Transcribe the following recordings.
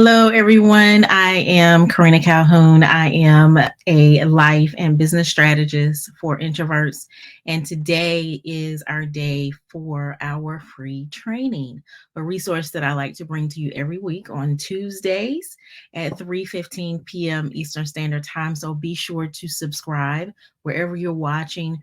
Hello, everyone. I am Karina Calhoun. I am a life and business strategist for Introverts. And today is our day for our free training, a resource that I like to bring to you every week on Tuesdays at 3:15 p.m. Eastern Standard Time. So be sure to subscribe wherever you're watching.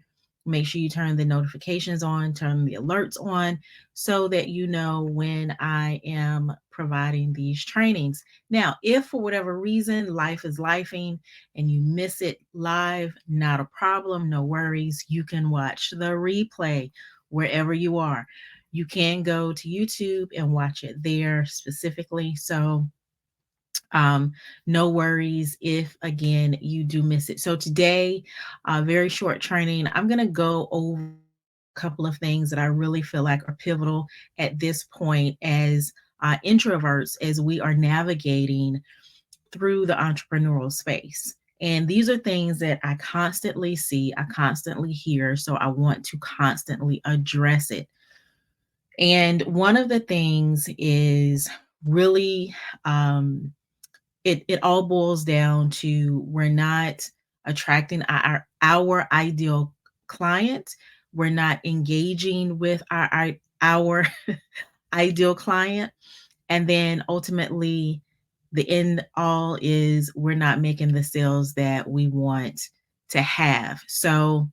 Make sure you turn the notifications on, turn the alerts on, so that you know when I am providing these trainings. Now, if for whatever reason life is lifing and you miss it live, not a problem, no worries. You can watch the replay wherever you are. You can go to YouTube and watch it there specifically. So um, no worries if again you do miss it. So today, very short training. I'm going to go over a couple of things that I really feel like are pivotal at this point as introverts as we are navigating through the entrepreneurial space. And these are things that I constantly see, I constantly hear, so I want to constantly address it. And one of the things is really it all boils down to we're not attracting our ideal client. We're not engaging with our ideal client. And then ultimately, the end all is we're not making the sales that we want to have. So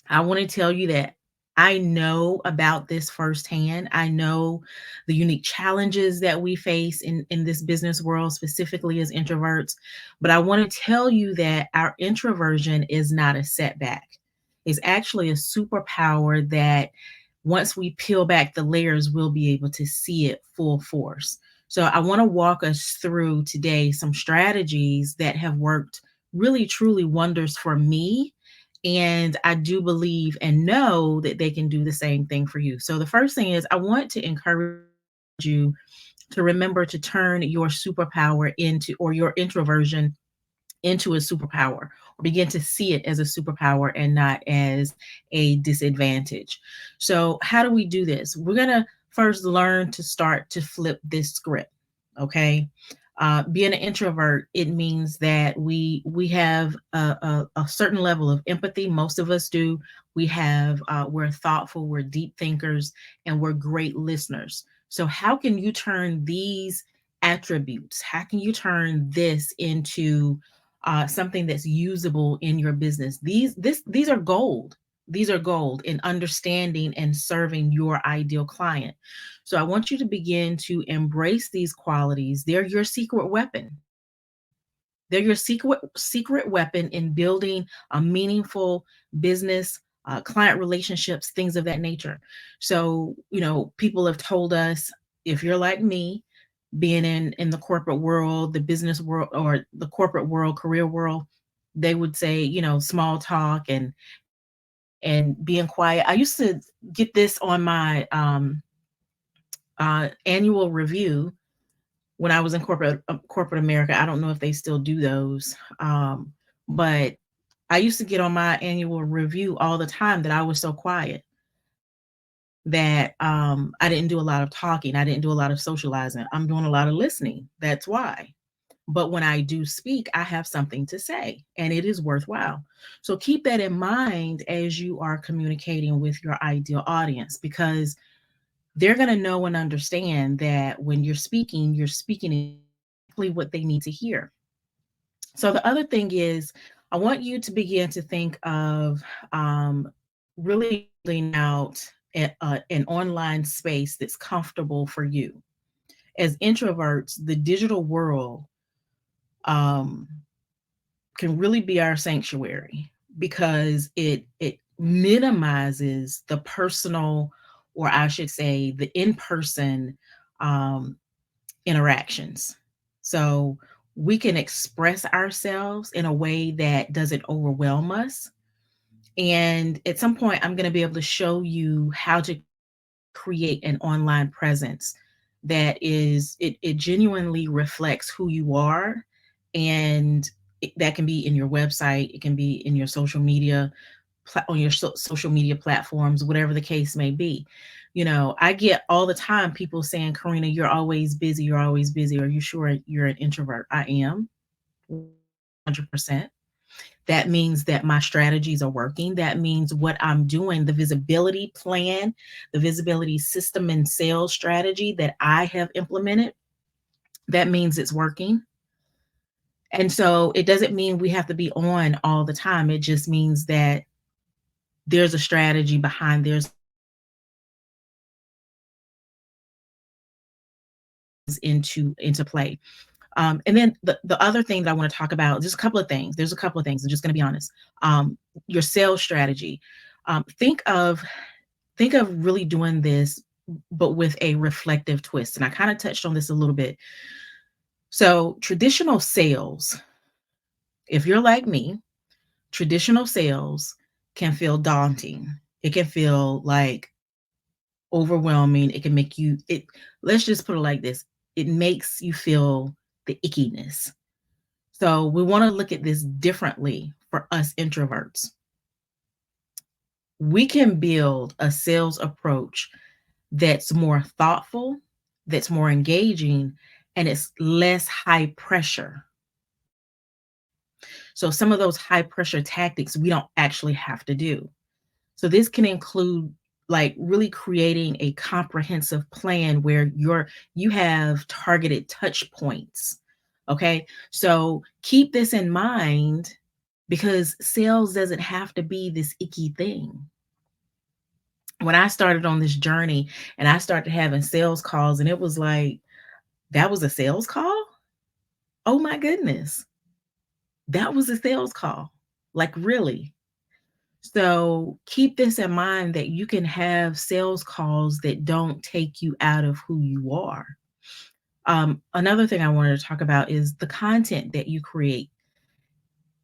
I want to tell you that I know about this firsthand. I know the unique challenges that we face in this business world, specifically as introverts. But I want to tell you that our introversion is not a setback. It's actually a superpower that once we peel back the layers, we'll be able to see it full force. So I want to walk us through today some strategies that have worked really, truly wonders for me, and I do believe and know that they can do the same thing for you. So the first thing is I want to encourage you to remember to turn your superpower into, or your introversion into, a superpower, or begin to see it as a superpower and not as a disadvantage. So how do we do this? We're going to first learn to start to flip this script. Okay. Being an introvert, it means that we have a certain level of empathy. Most of us do. We're thoughtful, we're deep thinkers, and we're great listeners. So how can you turn these attributes? How can you turn this into something that's usable in your business? These are gold. These are gold in understanding and serving your ideal client. So I want you to begin to embrace these qualities. They're your secret weapon. They're your secret weapon in building a meaningful business, client relationships, things of that nature. So, people have told us, if you're like me, being in the corporate world, the business world, or the corporate world, career world, they would say, small talk and being quiet. I used to get this on my annual review when I was in corporate America. I don't know if they still do those, but I used to get on my annual review all the time that I was so quiet, that I didn't do a lot of talking. I didn't do a lot of socializing. I'm doing a lot of listening. That's why. But when I do speak, I have something to say and it is worthwhile. So keep that in mind as you are communicating with your ideal audience, because they're going to know and understand that when you're speaking exactly what they need to hear. So the other thing is, I want you to begin to think of really building out an online space that's comfortable for you. As introverts, the digital world um, can really be our sanctuary, because it minimizes the personal, or I should say the in-person um, interactions. So we can express ourselves in a way that doesn't overwhelm us. And at some point, I'm going to be able to show you how to create an online presence that it genuinely reflects who you are. And that can be in your website, it can be in your social media, on your social media platforms, whatever the case may be. I get all the time people saying, "Karina, you're always busy. You're always busy. Are you sure you're an introvert?" I am 100%. That means that my strategies are working. That means what I'm doing, the visibility plan, the visibility system and sales strategy that I have implemented, that means it's working. And so it doesn't mean we have to be on all the time. It just means that there's a strategy behind there's into play. And then the other thing that I want to talk about, just a couple of things. There's a couple of things. I'm just going to be honest. Your sales strategy. Think of really doing this, but with a reflective twist. And I kind of touched on this a little bit. So traditional sales, if you're like me, traditional sales can feel daunting. It can feel like overwhelming. It can make you it let's just put it like this. It makes you feel the ickiness. So we want to look at this differently for us introverts. We can build a sales approach that's more thoughtful, that's more engaging, and it's less high pressure. So some of those high pressure tactics we don't actually have to do. So this can include like really creating a comprehensive plan where you have targeted touch points. Okay? So keep this in mind because sales doesn't have to be this icky thing. When I started on this journey and I started having sales calls and it was like, that was a sales call? Oh my goodness. That was a sales call. Like really. So keep this in mind that you can have sales calls that don't take you out of who you are. Another thing I wanted to talk about is the content that you create.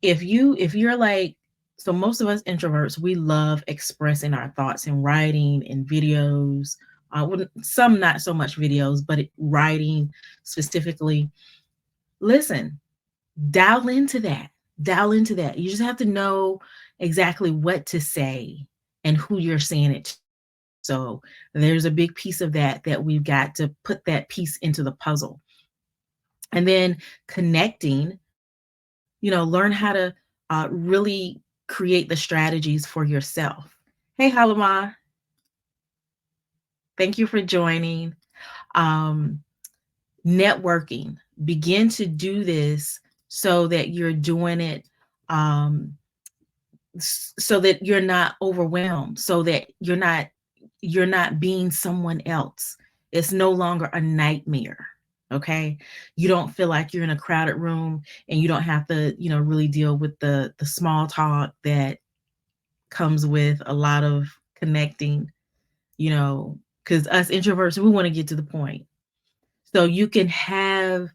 If you're like, so most of us introverts, we love expressing our thoughts in writing and videos. Some not so much videos, but writing specifically. Listen, dial into that. Dial into that. You just have to know exactly what to say and who you're saying it to. So there's a big piece of that we've got to put that piece into the puzzle. And then connecting, learn how to really create the strategies for yourself. Hey, Halima, thank you for joining. Um, Networking, begin to do this so that you're doing it um, so that you're not overwhelmed, so that you're not being someone else. It's no longer a nightmare. Okay. You don't feel like you're in a crowded room and you don't have to, really deal with the small talk that comes with a lot of connecting, because us introverts, we want to get to the point. So you can have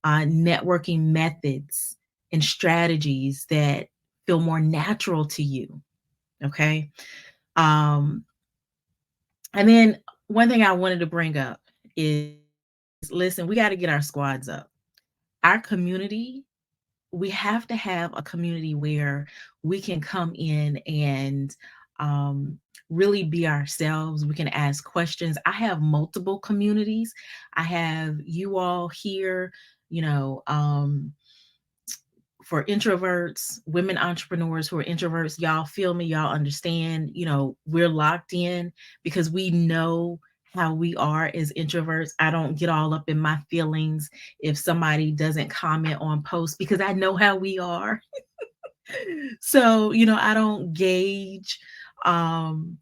networking methods and strategies that feel more natural to you. Okay. Um, and then one thing I wanted to bring up is listen, we got to get our squads up. Our community, we have to have a community where we can come in and really be ourselves. We can ask questions. I have multiple communities. I have you all here, you know, for introverts, women entrepreneurs who are introverts, y'all feel me, y'all understand, we're locked in because we know how we are as introverts. I don't get all up in my feelings if somebody doesn't comment on posts because I know how we are. So, I don't gauge um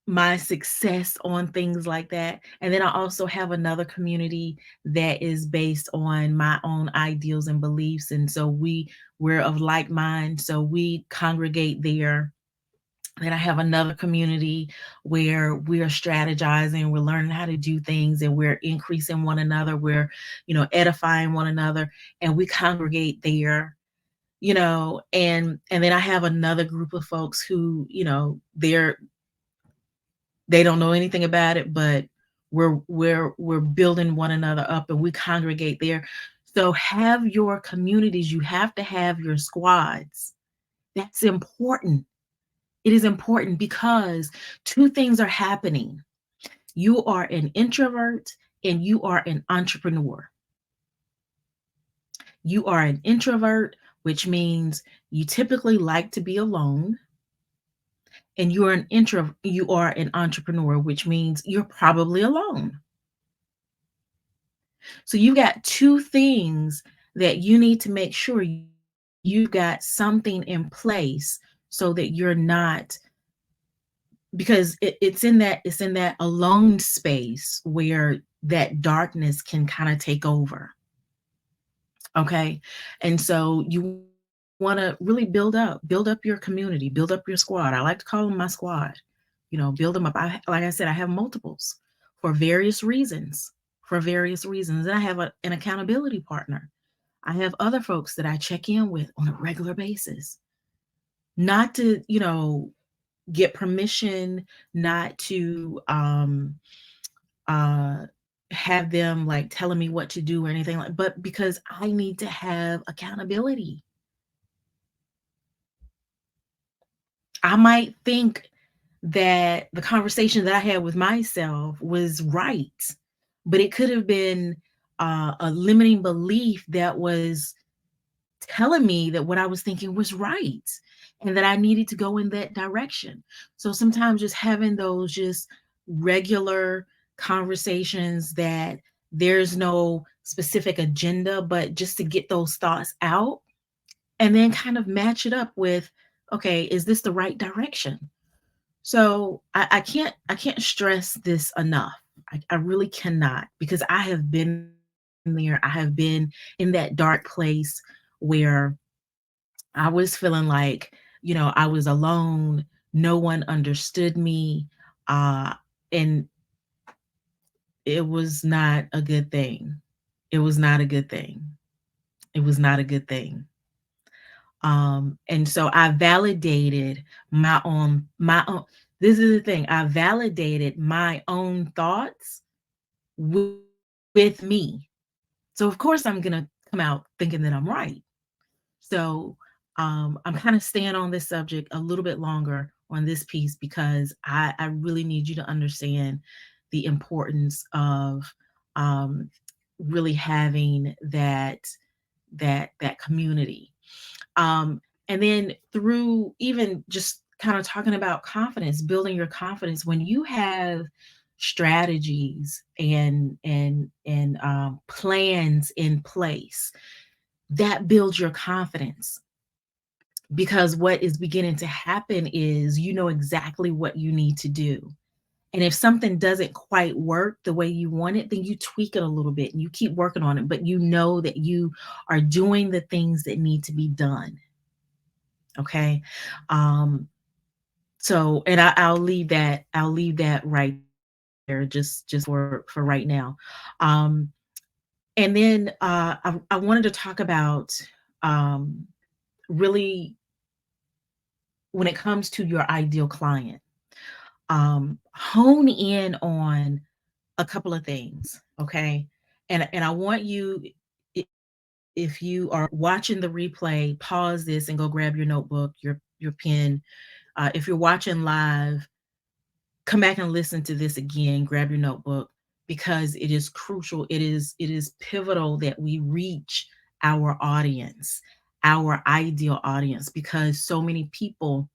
my success on things like that. And then I also have another community that is based on my own ideals and beliefs. And so we're of like mind. So we congregate there. Then I have another community where we're strategizing, we're learning how to do things, and we're increasing one another, we're, edifying one another, and we congregate there. And then I have another group of folks who, they don't know anything about it, but we're building one another up and we congregate there. So have your communities, you have to have your squads. That's important. It is important because two things are happening. You are an introvert and you are an entrepreneur. You are an introvert, which means you typically like to be alone, and you are an entrepreneur, which means you're probably alone. So you got two things that you need to make sure you've got something in place so that you're not, because it's in that alone space where that darkness can kind of take over. Okay. And so you want to really build up your community, build up your squad. I like to call them my squad. Build them up. Like I said, I have multiples for various reasons. For various reasons. And I have an accountability partner. I have other folks that I check in with on a regular basis. Not to, get permission, not to uh have them like telling me what to do or anything like, but because I need to have accountability. I might think that the conversation that I had with myself was right, but it could have been a limiting belief that was telling me that what I was thinking was right and that I needed to go in that direction. So sometimes just having those just regular conversations that there's no specific agenda, but just to get those thoughts out and then kind of match it up with, okay, is this the right direction? So I can't stress this enough. I really cannot, because I have been there. I have been in that dark place where I was feeling like, I was alone, no one understood me, and it was not a good thing. It was not a good thing. It was not a good thing. And so I validated my own. This is the thing. I validated my own thoughts with me. So of course I'm gonna come out thinking that I'm right. So I'm kind of staying on this subject a little bit longer on this piece because I really need you to understand the importance of um, really having that community. And then through even just kind of talking about confidence, building your confidence, when you have strategies and plans in place, that builds your confidence, because what is beginning to happen is you know exactly what you need to do. And if something doesn't quite work the way you want it, then you tweak it a little bit and you keep working on it, but you know that you are doing the things that need to be done. Okay. Um, so and I'll leave that right there just for right now. Um, and then I wanted to talk about um really when it comes to your ideal client, hone in on a couple of things, okay? And I want you, if you are watching the replay, pause this and go grab your notebook, your pen. If you're watching live, come back and listen to this again. Grab your notebook, because it is crucial. It is pivotal that we reach our audience, our ideal audience, because so many people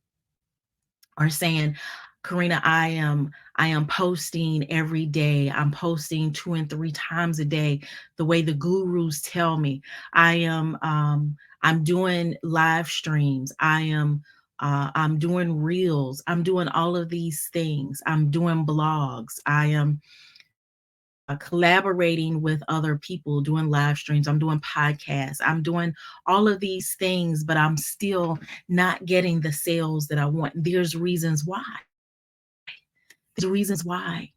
are saying, Karina, I am posting every day. I'm posting 2 and 3 times a day, the way the gurus tell me. I'm doing live streams. I'm doing reels. I'm doing all of these things. I'm doing blogs. I am collaborating with other people, doing live streams. I'm doing podcasts. I'm doing all of these things, but I'm still not getting the sales that I want. There's reasons why. There's reasons why.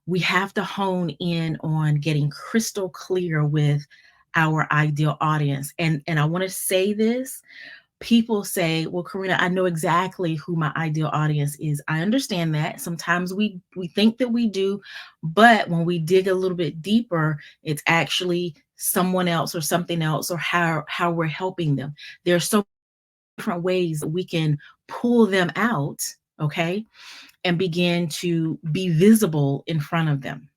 We have to hone in on getting crystal clear with our ideal audience. And I want to say this. People say, well, Karina, I know exactly who my ideal audience is. I understand that. Sometimes we think that we do, but when we dig a little bit deeper, it's actually someone else or something else, or how we're helping them. There are so different ways that we can pull them out. okay? And begin to be visible in front of them.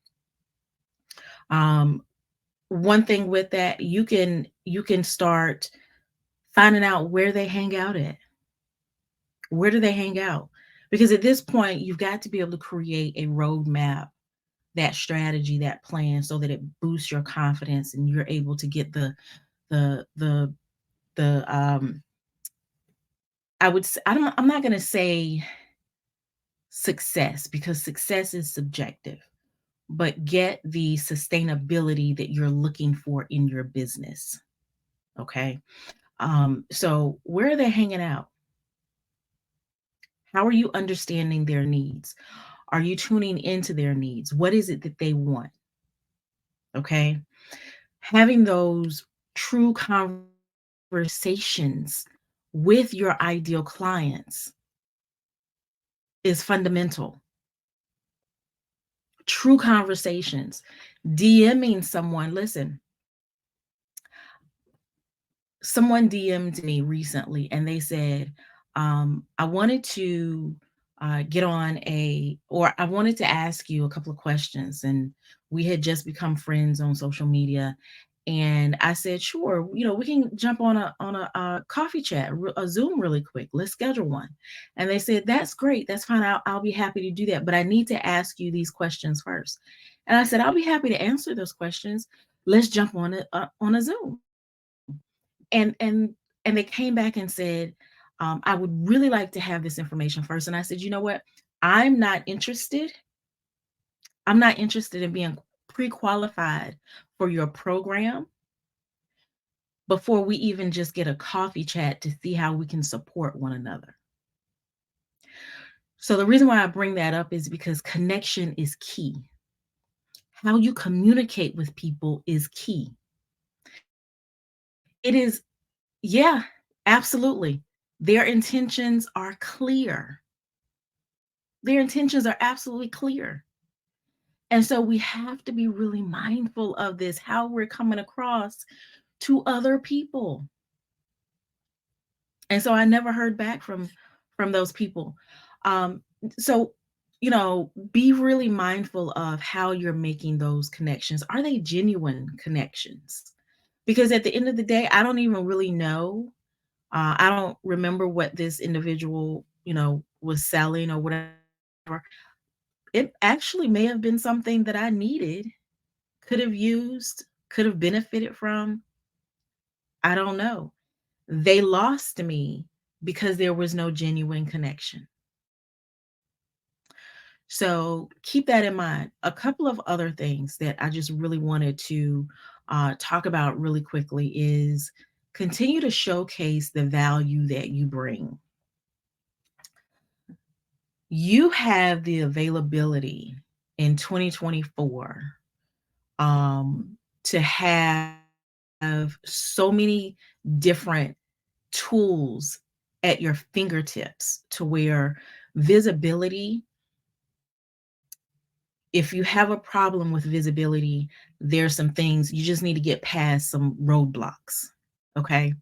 Um, One thing with that, you can start finding out where they hang out at. Where do they hang out? Because at this point, you've got to be able to create a roadmap, that strategy, that plan, so that it boosts your confidence and you're able to get the the the I'm not going to say success, because success is subjective, but get the sustainability that you're looking for in your business. Okay. So where are they hanging out? How are you understanding their needs? Are you tuning into their needs? What is it that they want? Okay. Having those true conversations with your ideal clients is fundamental. True conversations. DMing someone, listen, someone DM'd me recently and they said, I wanted to get on or I wanted to ask you a couple of questions. And we had just become friends on social media. And I said, sure, we can jump on a coffee chat, a Zoom really quick. Let's schedule one. And they said, that's great. That's fine. I'll be happy to do that. But I need to ask you these questions first. And I said, I'll be happy to answer those questions. Let's jump on a Zoom. And they came back and said, I would really like to have this information first. And I said, you know what? I'm not interested. I'm not interested in being pre-qualified for your program before we even just get a coffee chat to see how we can support one another. So the reason why I bring that up is because connection is key. How you communicate with people is key. It is, yeah, absolutely. Their intentions are clear. Their intentions are absolutely clear. And so we have to be really mindful of this, how we're coming across to other people. And so I never heard back from those people. So be really mindful of how you're making those connections. Are they genuine connections? Because at the end of the day, I don't even really know. I don't remember what this individual, was selling or whatever. It actually may have been something that I needed, could have used, could have benefited from. I don't know. They lost me because there was no genuine connection. So keep that in mind. A couple of other things that I just really wanted to talk about really quickly is continue to showcase the value that you bring. You have the availability in 2024 to have so many different tools at your fingertips to where visibility, if you have a problem with visibility, there's some things you just need to get past, some roadblocks. Okay.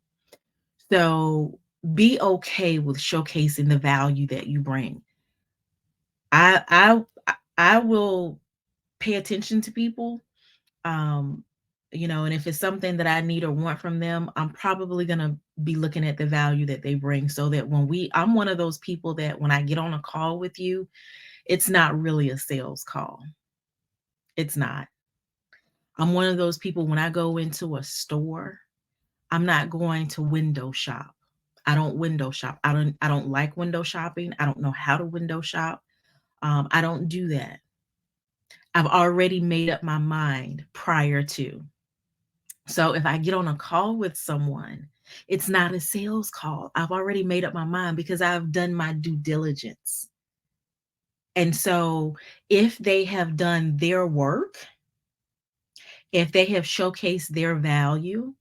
So be okay with showcasing the value that you bring. I will pay attention to people. Um, and if it's something that I need or want from them, I'm probably gonna be looking at the value that they bring, so that I'm one of those people that when I get on a call with you, it's not really a sales call. It's not. I'm one of those people, when I go into a store, I'm not going to window shop. I don't window shop. I don't like window shopping. I don't know how to window shop. I don't do that. I've already made up my mind prior to. So if I get on a call with someone, it's not a sales call. I've already made up my mind because I've done my due diligence. And so if they have done their work, if they have showcased their value,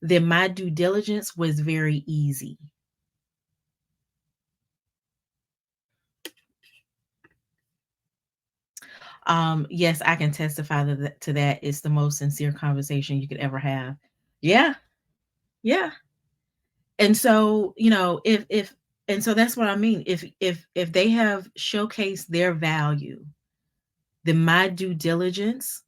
then my due diligence was very easy. Yes, I can testify to that. It's the most sincere conversation you could ever have. Yeah, yeah. And so, if And so that's what I mean. If they have showcased their value, then my due diligence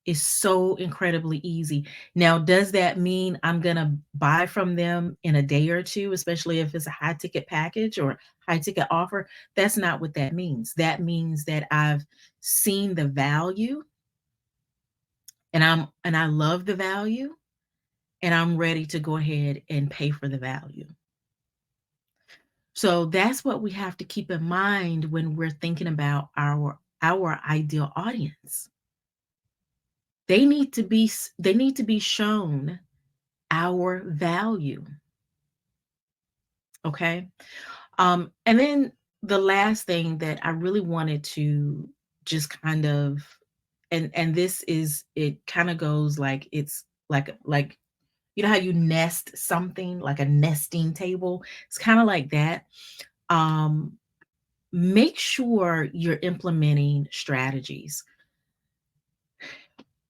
is so incredibly easy. Now, does that mean I'm gonna buy from them in a day or two, especially if it's a high ticket package or high ticket offer? That's not what that means. That means that I've seen the value and I love the value and I'm ready to go ahead and pay for the value. So that's what we have to keep in mind when we're thinking about our ideal audience. They need to be shown our value, okay? And then the last thing that I really wanted to just kind of and this is it kind of goes like it's like you know how you nest something like a nesting table? It's kind of like that. Um Make sure you're implementing strategies.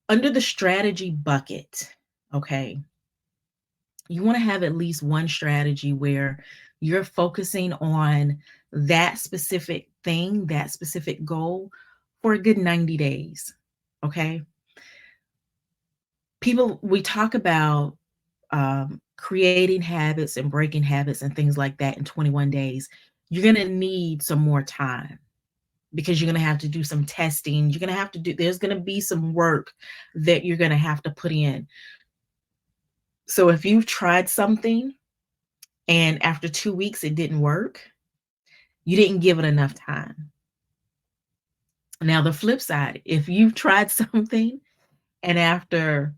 Under the strategy bucket, okay, you want to have at least one strategy where you're focusing on that specific thing, that specific goal for a good 90 days. Okay. People, we talk about creating habits and breaking habits and things like that in 21 days. You're going to need some more time because you're going to have to do some testing. You're going to have to do, there's going to be some work that you're going to have to put in. So if you've tried something and after 2 weeks it didn't work, you didn't give it enough time. Now, the flip side, if you've tried something and after,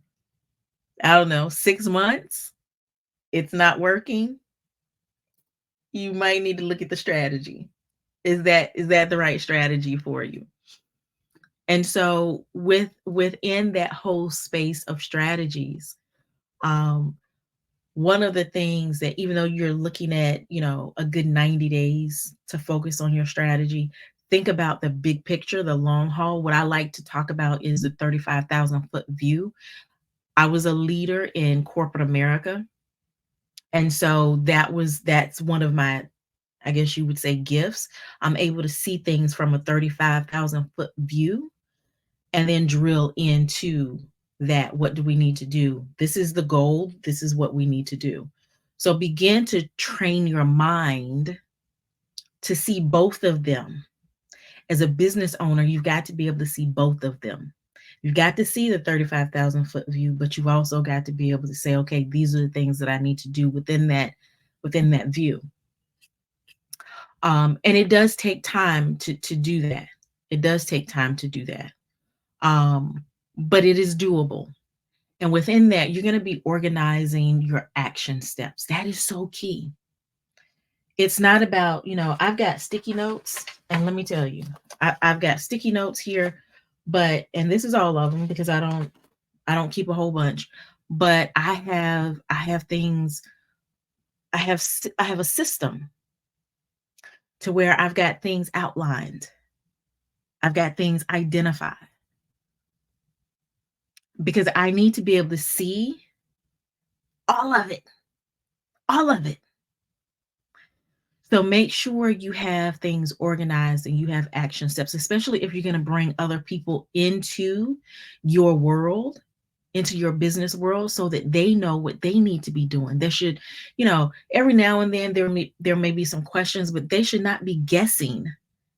I don't know, 6 months, it's not working, you might need to look at the strategy. Is that the right strategy for you? And so within that whole space of strategies, um, one of the things that even though you're looking at, a good 90 days to focus on your strategy, think about the big picture, the long haul. What I like to talk about is the 35,000-foot view. I was a leader in corporate America. And so that's one of my, I guess you would say, gifts. I'm able to see things from a 35,000-foot view and then drill into that. What do we need to do? This is the goal. This is what we need to do. So begin to train your mind to see both of them. As a business owner, you've got to be able to see both of them. You've got to see the 35,000-foot view, but you've also got to be able to say, okay, these are the things that I need to do within that view. And it does take time to do that. It does take time to do that. But it is doable. And within that, you're going to be organizing your action steps. That is so key. It's not about, I've got sticky notes, and let me tell you, I've got sticky notes here, and this is all of them because I don't keep a whole bunch, but I have things, I have a system to where I've got things outlined. I've got things identified because I need to be able to see all of it, all of it. So make sure you have things organized and you have action steps, especially if you're going to bring other people into your world, into your business world, so that they know what they need to be doing. They should, every now and then there may be some questions, but they should not be guessing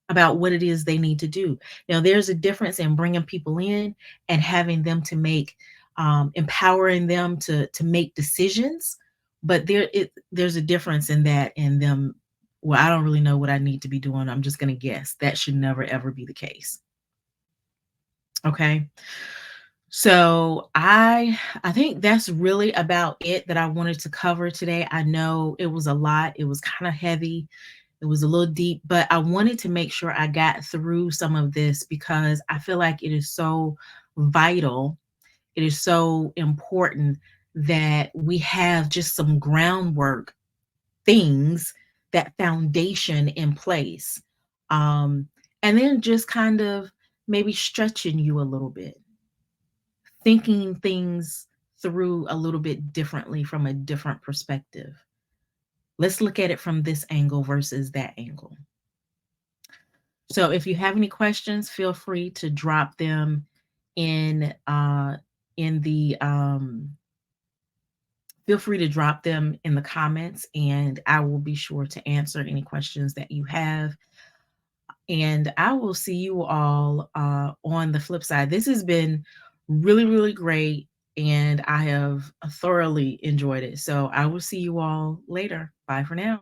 about what it is they need to do. Now, there's a difference in bringing people in and having them to make, empowering them to make decisions, but there's a difference in that in them. Well, I don't really know what I need to be doing. I'm just going to guess. That should never ever be the case. Okay. So I think that's really about it that I wanted to cover today. I know it was a lot. It was kind of heavy. It was a little deep, but I wanted to make sure I got through some of this because I feel like it is so vital. It is so important that we have just some groundwork things, that foundation in place. Um, and then just kind of maybe stretching you a little bit, thinking things through a little bit differently from a different perspective. Let's look at it from this angle versus that angle. So if you have any questions, feel free to drop them in in the feel free to drop them in the comments, and I will be sure to answer any questions that you have. And I will see you all on the flip side. This has been really, really great, and I have thoroughly enjoyed it. So I will see you all later. Bye for now.